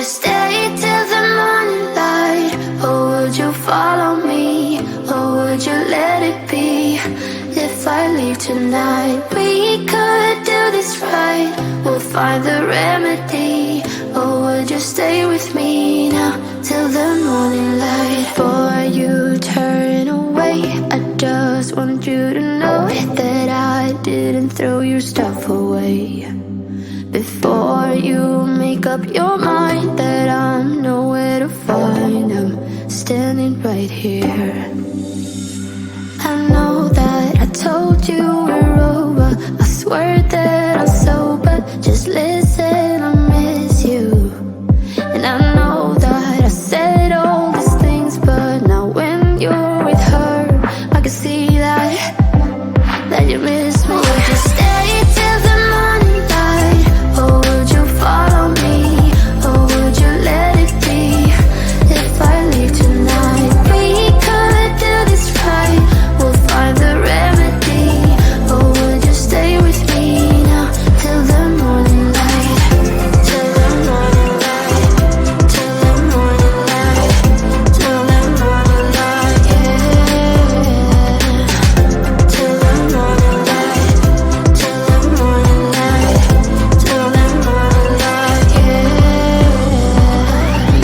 stay till the morning light? Or would you follow me? Or would you let it be? If I leave tonight, we could do this right. We'll find the remedy. Or would you stay with me now till the morning light? Before you turn away, I just want you to know that I didn't throw your stuff away. Before you make up your mind that I'm nowhere to find, I'm standing right here. I know that I told you we're over. I swear that I'm sober. Just listen, I miss you. And I know that I said all these things, but now when you're with her, I can see that you miss me. Would you stay till the morning light? Or would you follow me? Or would you let it be? If I leave tonight, we could do this right. We'll find the remedy. Or would you stay with me now till the morning light? Till the morning light. Till the morning light. Till the morning light, yeah. Till the morning light. Till the morning light. Till the morning light, yeah.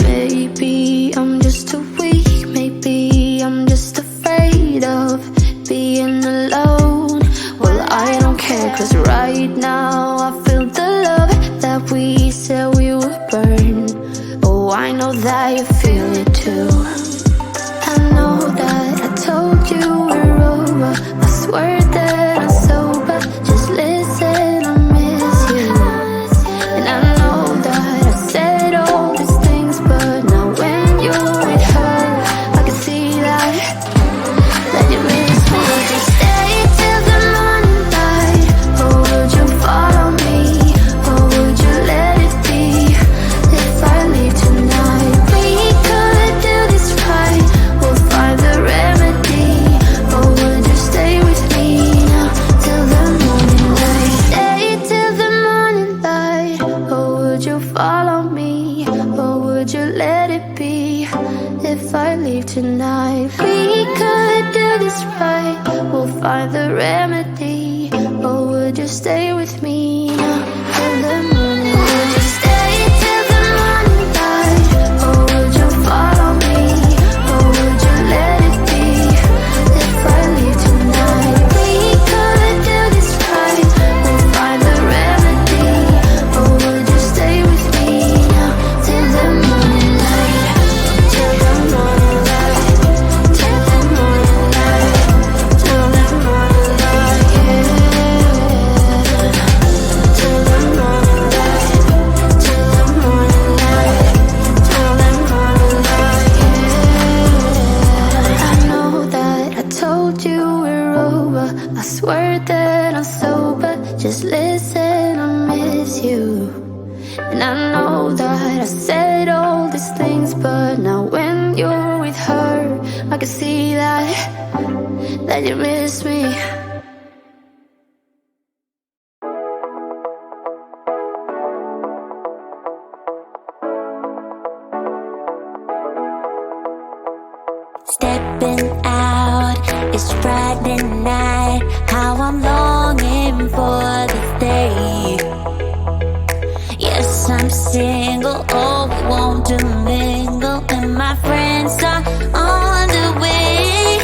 Maybe I'm just too weak. Maybe I'm just afraid of being alone. Well, I don't care, 'cause right now I feel the love that we said we would burn. Oh, I know that you feel it too. I know that I told you we're over. I swear that I'm sober. Just listen, I miss you. And I know that I said all these things, but now when you're with her, I can see that you miss me. Would you stay till the morning light? Or would you follow me? Or would you let it be? If I leave tonight, we could do this right. We'll find the remedy. Or would you stay with me now till the morning light? Stay till the morning light. Or would you follow me? Or would you let it be? If I leave tonight, we could do this right. We'll find the remedy. Or would you stay with me now till the morning? Would you stay till the morning light? Or would you follow me? Or would you let it be? If I leave tonight, we could do this right. We'll find the remedy. Or would you stay with me now till the morning light? Till the morning light. Till the morning light. Till the morning light, yeah. Till the morning light. Till the morning light. Till the morning light, yeah. I know that I told you we're over. I swear that I'm sober. Just listen, I miss you. And I know that I said all these things, but now when you're with her, I can see that you miss me. Stepping out, it's Friday night. How I'm longing for this day. Yes, I'm single, oh, we want to mingle, and my friends are on the way.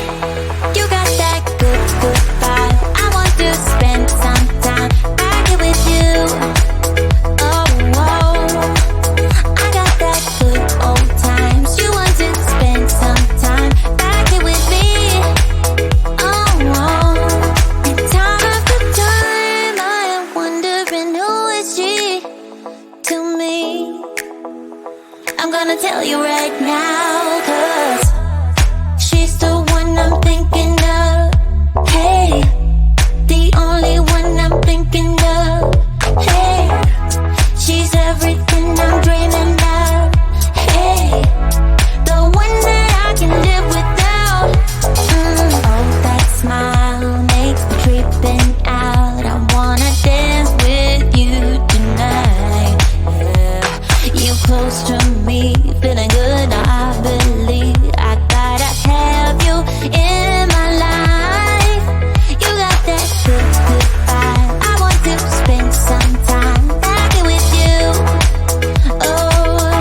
You got that good, good vibe. I want to spend some time back here with you. Oh, whoa. I got that good old times. You want to spend some time back here with me. Oh, whoa. And time after time, I am wondering who is she to me. I'm gonna tell you right now, 'cause she's the one I'm thinking of. Hey, the only one I'm thinking of. Hey, she's everything I'm dreaming of. Hey, the one that I can live without. Oh, that smile makes me tripping out. I wanna dance with you tonight. Yeah. You close close to me, feeling good now. I believe I gotta have you in my life. You got that good, good vibe. I want to spend some time back with you. Oh,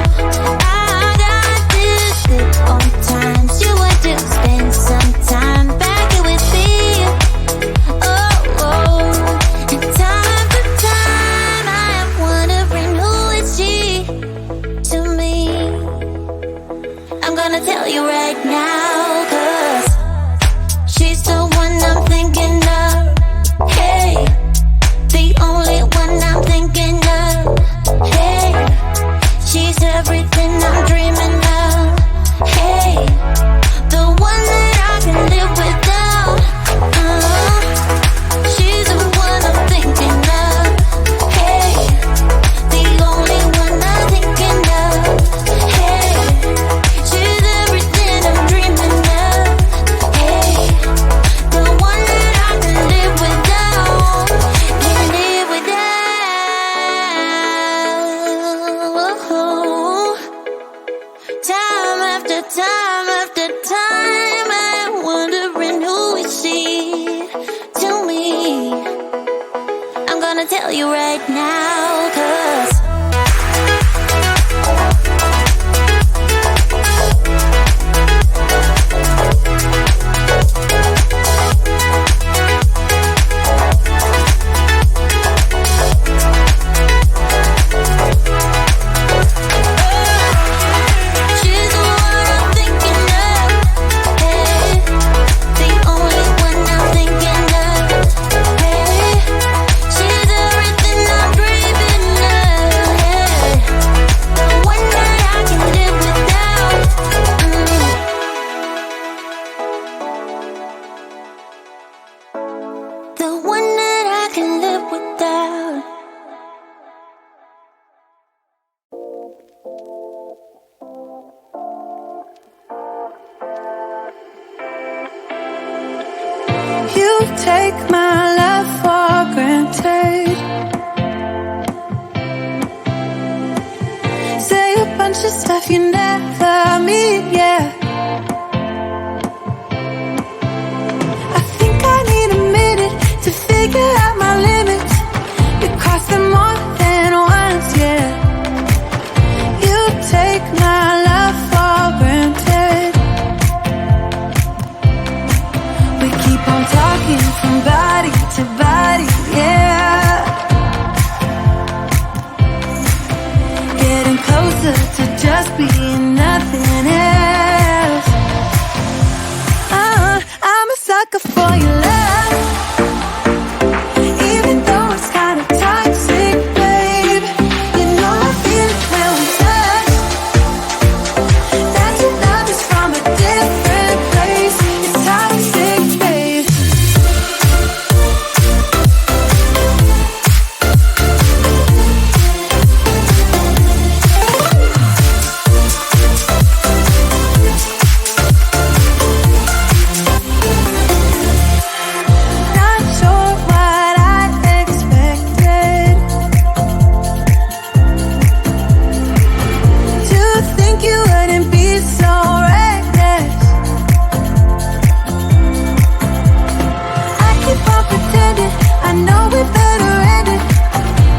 I got this good old times. You want to spend some time back with me. Oh, oh. And time to time I am wondering who is she to me. I'm gonna tell you right now, 'cause she's the one I'm thinking of. Hey, the only one I'm thinking of. Hey, she's everything I'm dreaming of. Hey, the one that I can live without. She's the one I'm thinking of. Hey, the only one I'm thinking of. Hey, she's everything I'm dreaming of. Hey, the one that I can live without. Can live without. Time after time after time, I'm wondering who is she to me. I'm gonna tell you right now, 'cause she's the one I'm thinking of. Hey, the only one I'm thinking of. Hey, she's everything I'm dreaming of. Hey, the one that I can live without. The one that I can live without. You take my love for granted. Say a bunch of stuff you never mean, yeah. I think I need a minute to figure out my limits. You cross them more than once, yeah. You take my love for granted. We keep on talking from body to body, yeah. Getting closer to just being nothing else. I'm a sucker for your love. Even though it's kinda toxic, babe. You know I feel it when we touch. That your love is from a different place. It's toxic, babe. Not sure what I expected. To think you wouldn't be so reckless. I keep on pretending I know we better end it.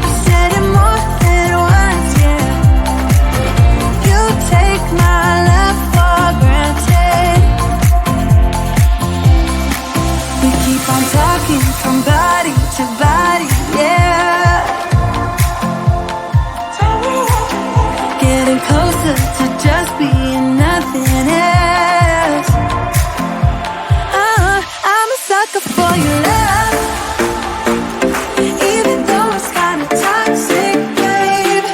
I said it more than once, yeah. You take my love for granted. We keep on talking from body to body, yeah. Getting closer to just being nothing else. I'm a sucker for your love. Even though it's kinda toxic, babe.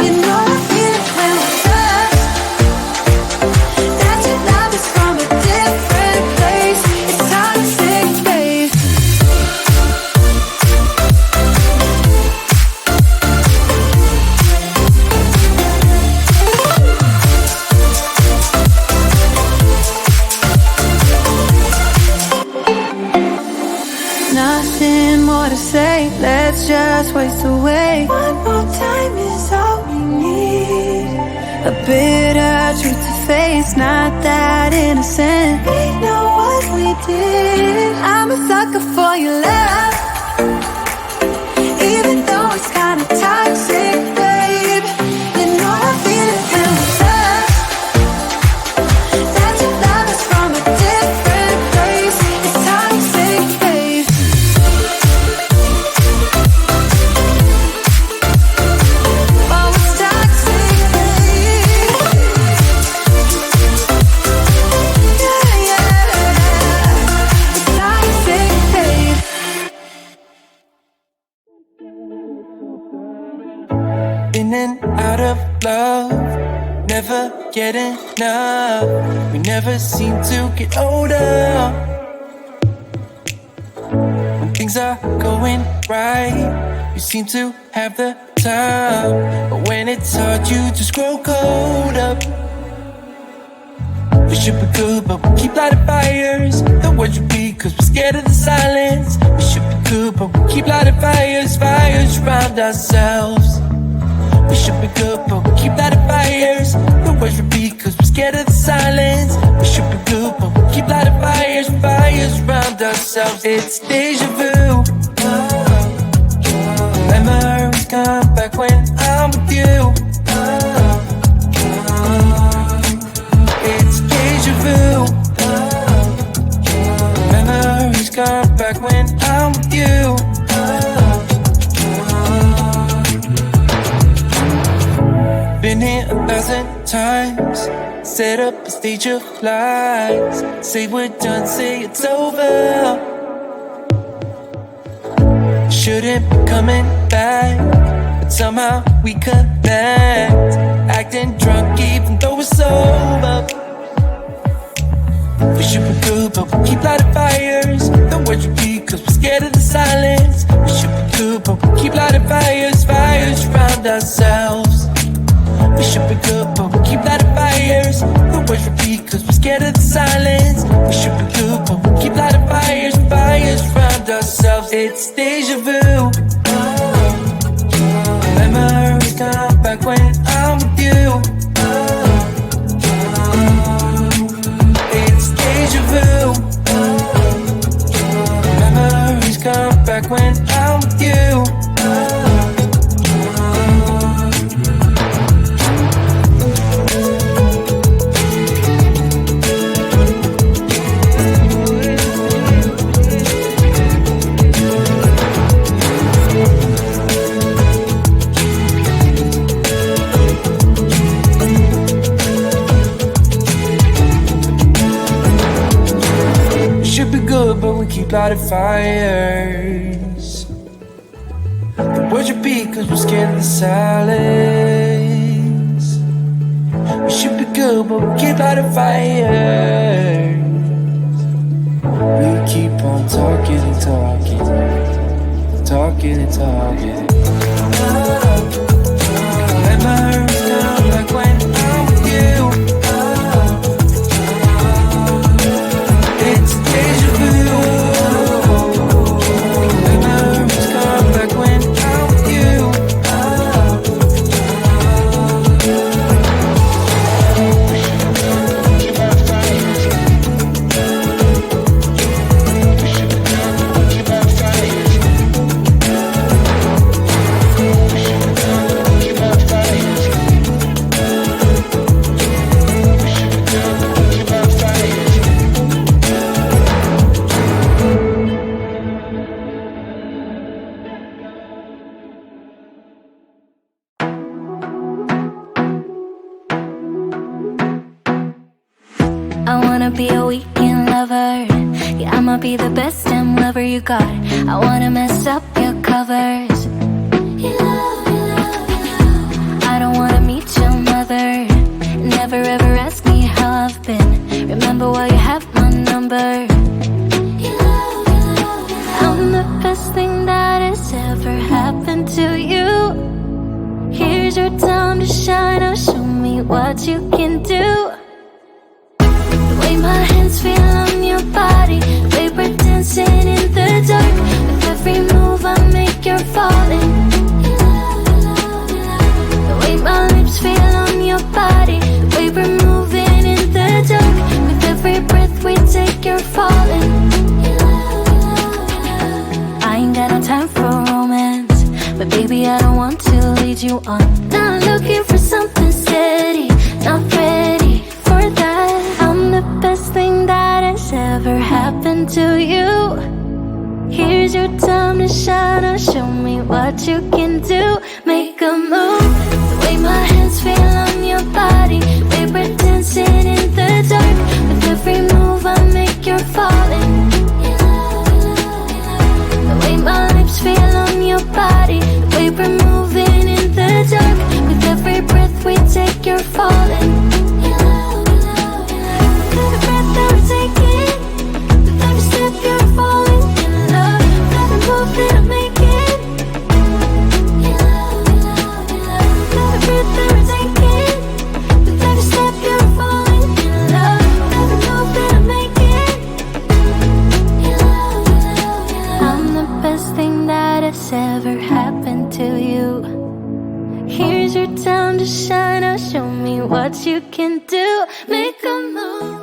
You know I feel it when we touch. That your love is from a different place. It's toxic, babe. Nothing more to say, let's just waste away. One more time is all we need. A bitter truth to face, not that innocent. We know what we did. I'm a sucker for your love, even though it's kinda toxic, babe. You know I feel it when we touch, that your love is from a different place. It's toxic, babe. Oh, it's toxic, babe. Yeah, yeah. It's toxic, babe. In and out of love, never get enough. We never seem to get older. When things are going right, you seem to have the time. But when it's hard, you just grow colder. We should be good, but we keep lighting fires. The words repeat, cause we're scared of the silence. We should be good, but we keep lighting fires, fires around ourselves. We should be good, but we keep lighting fires. The words repeat, cause we're scared of the silence. We should be good, but we keep lighting fires, fires around ourselves. It's deja vu. Memories come back when I'm with you. It's deja vu. Memories come back when I'm with you. Been here 1,000 times, set up a stage of lies. Say we're done, say it's over. Shouldn't be coming back, but somehow we connect. Acting drunk even though we're sober. We should be good, but we keep lighting fires. The words repeat, cause we're scared of the silence. We should be good, but we keep lighting fires, fires around ourselves. We should be good, but we keep lighting fires. The words repeat, cause we're scared of the silence. We should be good, but we keep lighting fires, fires around ourselves. It's deja vu. Memories come back when I'm with you. It's deja vu. Memories come back when I'm with you. But we keep lighting fires. The words repeat, cause we're scared of the silence. We should be good, but we keep lighting fires. We keep on talking and talking, talking and talking. Memories come back when I'm with you. It's deja vu. Memories come back when I'm with you. I wanna be a weekend lover. Yeah, I'ma be the best damn lover you got. I wanna mess up your covers. I don't wanna meet your mother. Never ever ask me how I've been. Remember why you have my number. I'm the best thing that has ever happened to you. Here's your time to shine. Now show me what you can do. The way my hands feel on your body, the way we're dancing in the dark. With every move I make, you're falling. The way my lips feel on your body. what you can do. Make a move. The way my hands feel on your body, the way we're dancing in the dark. With every move I make, you're falling. The way my lips feel on your body, the way we're moving in the dark. With every breath we take, you're falling. With every breath that we're taking, with every step you're falling in love. With every move that I'm making, with every breath that we're taking, with every step you're falling in love. With every move that I'm making, I'm the best thing that has ever happened to you. Here's your time to shine. Now show me what you can do. Make a move.